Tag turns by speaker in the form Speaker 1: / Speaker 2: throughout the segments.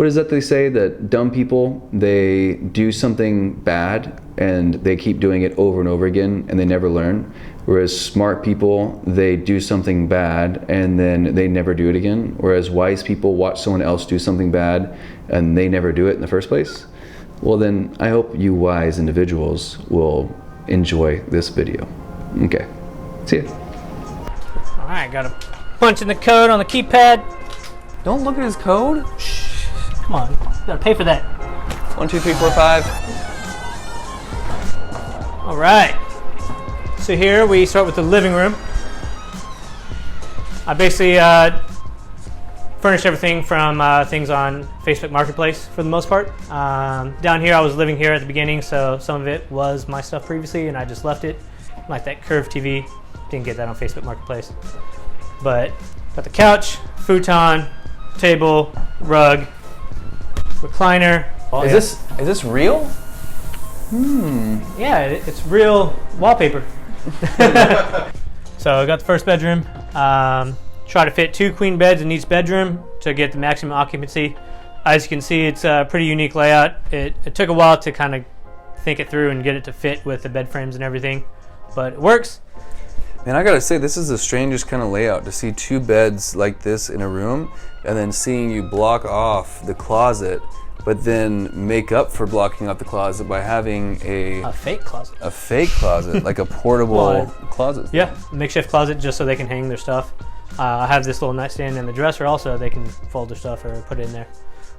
Speaker 1: what is that they say, that dumb people, they do something bad and they keep doing it over and over again and they never learn, whereas smart people, they do something bad and then they never do it again, whereas wise people watch someone else do something bad and they never do it in the first place. Well then, I hope you wise individuals will enjoy this video. Okay, see ya.
Speaker 2: All right, got to punch in the code on the keypad.
Speaker 3: Don't look at his code.
Speaker 2: Shh, come on, gotta pay for that.
Speaker 3: 1, 2, 3, 4, 5.
Speaker 2: All right, so here we start with the living room. I basically furnished everything from things on Facebook Marketplace for the most part. Down here, I was living here at the beginning, so some of it was my stuff previously, and I just left it. Like that curved TV, didn't get that on Facebook Marketplace. But got the couch, futon, table, rug, recliner.
Speaker 3: Oh, is this real?
Speaker 2: Yeah, it's real wallpaper. So I got the first bedroom. Try to fit 2 queen beds in each bedroom to get the maximum occupancy. As you can see, it's a pretty unique layout. It took a while to kind of think it through and get it to fit with the bed frames and everything, but it works.
Speaker 3: Man, I gotta say, this is the strangest kind of layout, to see 2 beds like this in a room and then seeing you block off the closet, but then make up for blocking off the closet by having a
Speaker 2: fake closet.
Speaker 3: A fake closet, like a portable closet.
Speaker 2: Yeah, makeshift closet just so they can hang their stuff. I have this little nightstand and the dresser also, they can fold their stuff or put it in there.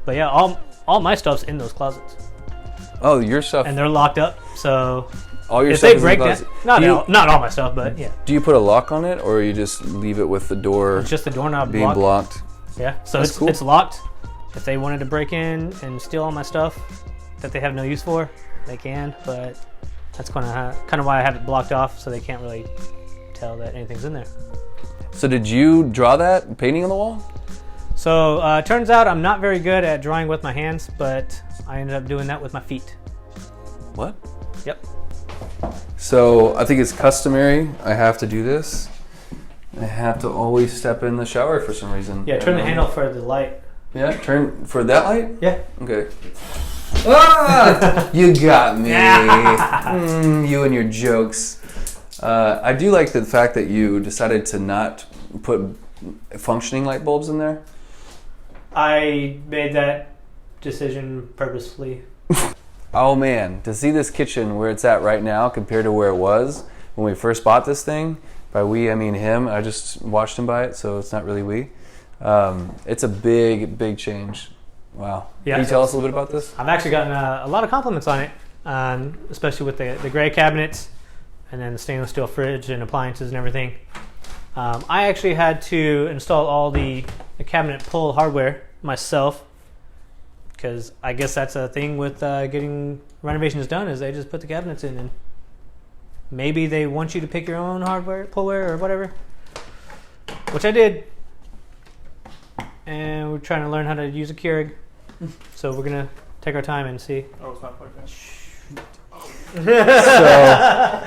Speaker 2: But yeah, all my stuff's in those closets.
Speaker 3: Oh, your stuff.
Speaker 2: And they're locked up, so
Speaker 3: all your
Speaker 2: if
Speaker 3: stuff
Speaker 2: they
Speaker 3: is
Speaker 2: break
Speaker 3: in the closet.
Speaker 2: not all my stuff, but yeah.
Speaker 3: Do you put a lock on it, or you just leave it with the door?
Speaker 2: It's just the doorknob
Speaker 3: being blocked.
Speaker 2: Yeah, so
Speaker 3: That's cool.
Speaker 2: It's locked. If they wanted to break in and steal all my stuff that they have no use for, they can. But that's kind of why I have it blocked off, so they can't really tell that anything's in there.
Speaker 3: So did you draw that painting on the wall?
Speaker 2: So turns out I'm not very good at drawing with my hands, but I ended up doing that with my feet.
Speaker 3: What?
Speaker 2: Yep.
Speaker 3: So I think it's customary. I have to do this. I have to always step in the shower for some reason.
Speaker 2: Yeah, turn the handle for the light.
Speaker 3: Yeah, turn for that light?
Speaker 2: Yeah.
Speaker 3: Okay. Ah! You got me. You and your jokes. I do like the fact that you decided to not put functioning light bulbs in there.
Speaker 2: I made that decision purposefully.
Speaker 3: Oh man, to see this kitchen where it's at right now compared to where it was when we first bought this thing, by we I mean him, I just watched him buy it, so it's not really we. It's a big change. Wow.
Speaker 2: Yeah,
Speaker 3: Can you tell us a little bit about this?
Speaker 2: I've actually gotten a lot of compliments on it, especially with the gray cabinets and then the stainless steel fridge and appliances and everything. I actually had to install all the cabinet pull hardware myself, because I guess that's a thing with getting renovations done, is they just put the cabinets in, and maybe they want you to pick your own hardware, pullware or whatever, which I did. And we're trying to learn how to use a Keurig, so we're gonna take our time and see.
Speaker 4: Oh, it's not plugged in.
Speaker 3: So,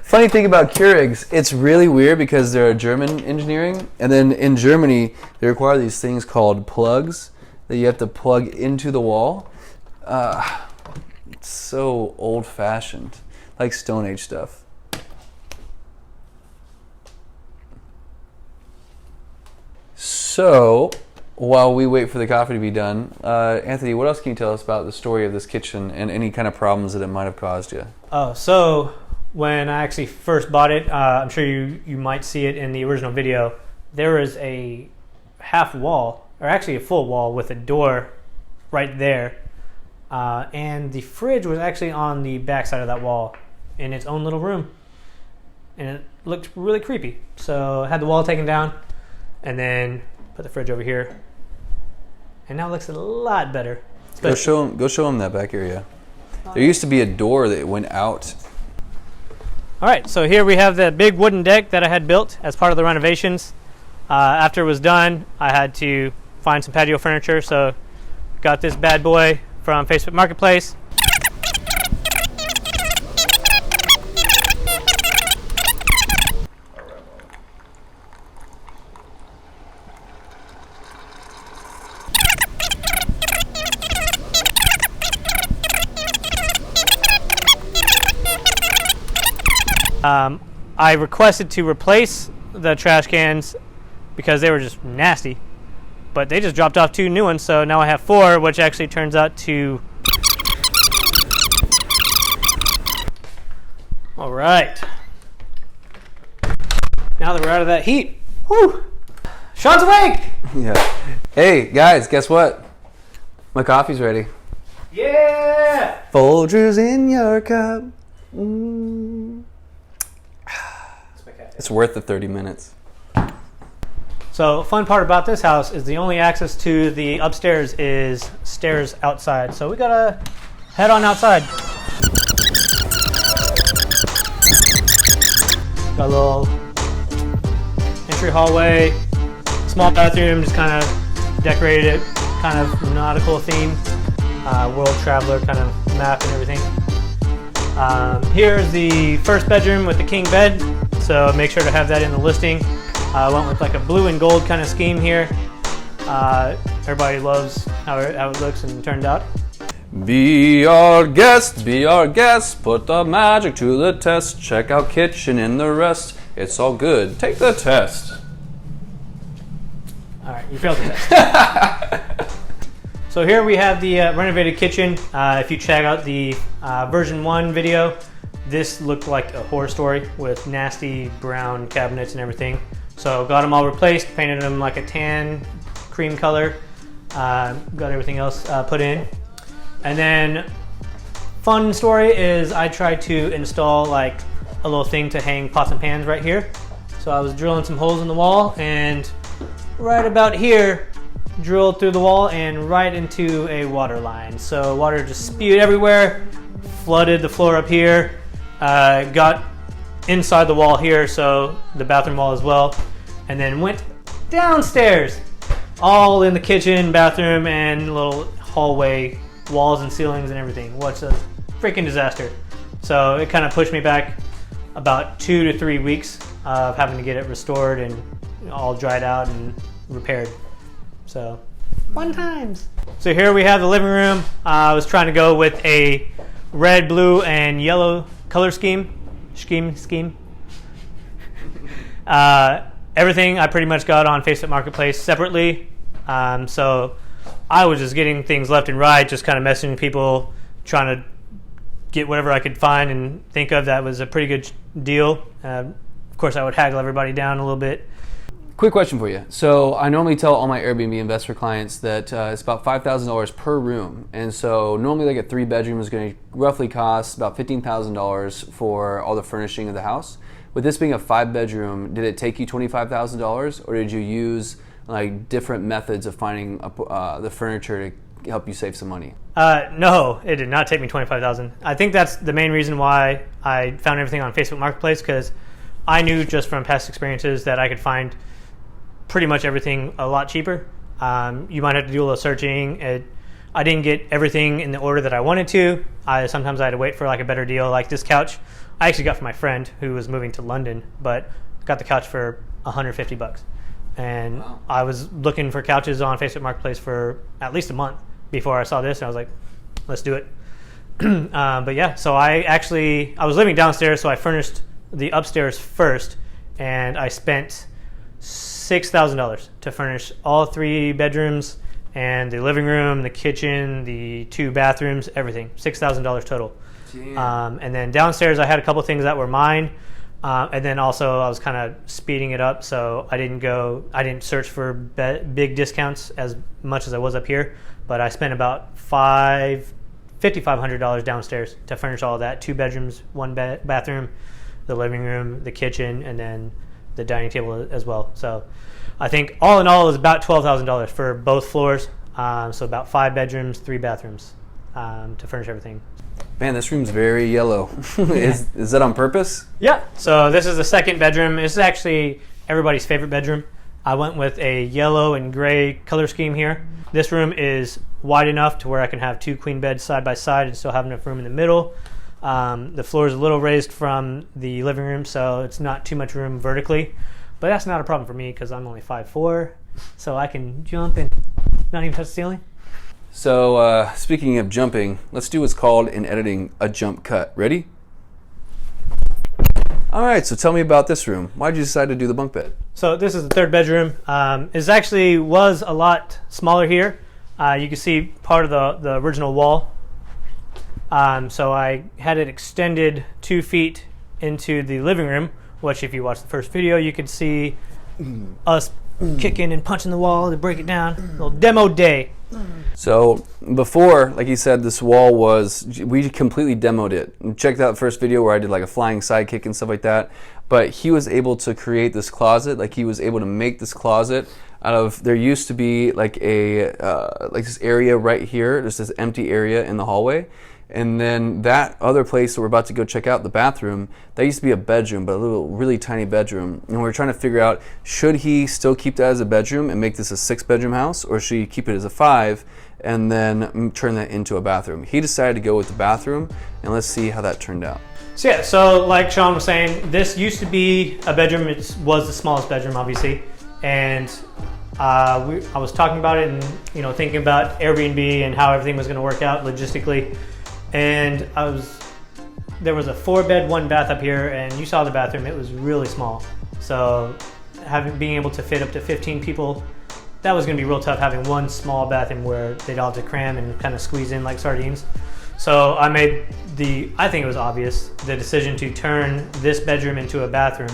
Speaker 3: funny thing about Keurigs, it's really weird because they're a German engineering, and then in Germany they require these things called plugs that you have to plug into the wall. It's so old-fashioned, like Stone Age stuff. So, while we wait for the coffee to be done, Anthony, what else can you tell us about the story of this kitchen and any kind of problems that it might have caused you?
Speaker 2: Oh, so when I actually first bought it, I'm sure you might see it in the original video, there is a half wall, or actually a full wall with a door right there. And the fridge was actually on the back side of that wall in its own little room. And it looked really creepy. So I had the wall taken down and then put the fridge over here. And now it looks a lot better.
Speaker 3: Go show him that back area. There used to be a door that went out.
Speaker 2: All right, so here we have the big wooden deck that I had built as part of the renovations. After it was done, I had to find some patio furniture, so got this bad boy from Facebook Marketplace. I requested to replace the trash cans because they were just nasty, but they just dropped off 2 new ones, so now I have 4, which actually turns out to... All right. Now that we're out of that heat, whew, Sean's awake!
Speaker 3: Yeah. Hey, guys, guess what? My coffee's ready.
Speaker 2: Yeah!
Speaker 3: Folgers in your cup. It's worth the 30 minutes.
Speaker 2: So, fun part about this house is the only access to the upstairs is stairs outside. So we gotta head on outside. Got a little entry hallway, small bathroom, just kind of decorated it, kind of nautical theme, world traveler kind of map and everything. Here's the first bedroom with the king bed, so make sure to have that in the listing. I went with like a blue and gold kind of scheme here. Everybody loves how it looks and turned out.
Speaker 3: Be our guest, put the magic to the test. Check out kitchen and the rest. It's all good. Take the test.
Speaker 2: All right, you failed the test. So here we have the renovated kitchen. If you check out the version 1 video, this looked like a horror story with nasty brown cabinets and everything. So got them all replaced, painted them like a tan cream color, got everything else put in. And then fun story is I tried to install like a little thing to hang pots and pans right here. So I was drilling some holes in the wall, and right about here, drilled through the wall and right into a water line. So water just spewed everywhere, flooded the floor up here, got inside the wall here, so the bathroom wall as well, and then went downstairs, all in the kitchen, bathroom, and little hallway walls and ceilings and everything. What's a freaking disaster. So it kind of pushed me back about 2 to 3 weeks of having to get it restored and all dried out and repaired. So fun times. So here we have the living room. I was trying to go with a red, blue, and yellow color scheme. Everything I pretty much got on Facebook Marketplace separately. So I was just getting things left and right, just kind of messaging people, trying to get whatever I could find and think of that was a pretty good deal. Of course, I would haggle everybody down a little bit.
Speaker 3: Quick question for you. So I normally tell all my Airbnb investor clients that it's about $5,000 per room. And so normally like a 3-bedroom is going to roughly cost about $15,000 for all the furnishing of the house. With this being a 5-bedroom, did it take you $25,000, or did you use like different methods of finding the furniture to help you save some money?
Speaker 2: No, it did not take me $25,000. I think that's the main reason why I found everything on Facebook Marketplace, because I knew just from past experiences that I could find pretty much everything a lot cheaper. You might have to do a little searching. I didn't get everything in the order that I wanted to. Sometimes I had to wait for like a better deal. Like this couch, I actually got from my friend who was moving to London, but got the couch for $150. And wow. I was looking for couches on Facebook Marketplace for at least a month before I saw this, and I was like, let's do it. But yeah, so I was living downstairs, so I furnished the upstairs first, and I spent $6,000 to furnish all 3 bedrooms and the living room, the kitchen, the 2 bathrooms, everything. $6,000 total. And then downstairs I had a couple things that were mine, and then also I was kind of speeding it up, so I didn't search for big discounts as much as I was up here, but I spent about $5,500 downstairs to furnish all of that. 2 bedrooms, 1 bathroom, the living room, the kitchen, and then the dining table as well. So I think all in all is about $12,000 for both floors. So about 5 bedrooms, 3 bathrooms to furnish everything.
Speaker 3: Man, this room's very yellow. Is that on purpose?
Speaker 2: Yeah. So this is the second bedroom. This is actually everybody's favorite bedroom. I went with a yellow and gray color scheme here. This room is wide enough to where I can have 2 queen beds side by side and still have enough room in the middle. The floor is a little raised from the living room, so it's not too much room vertically. But that's not a problem for me because I'm only 5'4", so I can jump and not even touch the ceiling.
Speaker 3: So speaking of jumping, let's do what's called in editing a jump cut. Ready? All right, so tell me about this room. Why did you decide to do the bunk bed?
Speaker 2: So this is the third bedroom. It actually was a lot smaller here. You can see part of the original wall. So I had it extended 2 feet into the living room, which if you watch the first video, you could see us kicking and punching the wall to break it down. A little demo day.
Speaker 3: So before, like you said, this wall we completely demoed it. And check out the first video where I did like a flying sidekick and stuff like that. But he was able to create this closet. Like he was able to make this closet out of, there used to be like like this area right here. There's this empty area in the hallway. And then that other place that we're about to go check out, the bathroom, that used to be a bedroom, but a little really tiny bedroom. And we were trying to figure out, should he still keep that as a bedroom and make this a 6-bedroom house, or should he keep it as a 5 and then turn that into a bathroom? He decided to go with the bathroom, and let's see how that turned out.
Speaker 2: So yeah, so like Sean was saying, this used to be a bedroom. It was the smallest bedroom, obviously. And I was talking about it and thinking about Airbnb and how everything was going to work out logistically. And there was a 4-bed, 1-bath up here, and you saw the bathroom. It was really small. So being able to fit up to 15 people, that was going to be real tough, having one small bathroom where they'd all have to cram and kind of squeeze in like sardines. So I made I think it was obvious, the decision to turn this bedroom into a bathroom.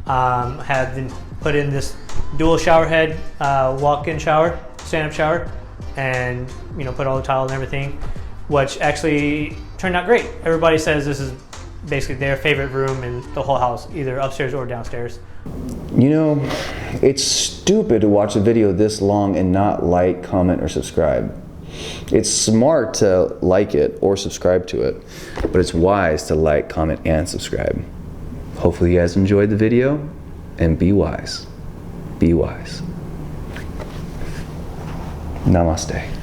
Speaker 2: Had them put in this dual shower head, walk-in shower, stand-up shower, and put all the tile and everything, which actually turned out great. Everybody says this is basically their favorite room in the whole house, either upstairs or downstairs.
Speaker 1: It's stupid to watch a video this long and not like, comment, or subscribe. It's smart to like it or subscribe to it, but it's wise to like, comment, and subscribe. Hopefully you guys enjoyed the video, and be wise. Be wise. Namaste.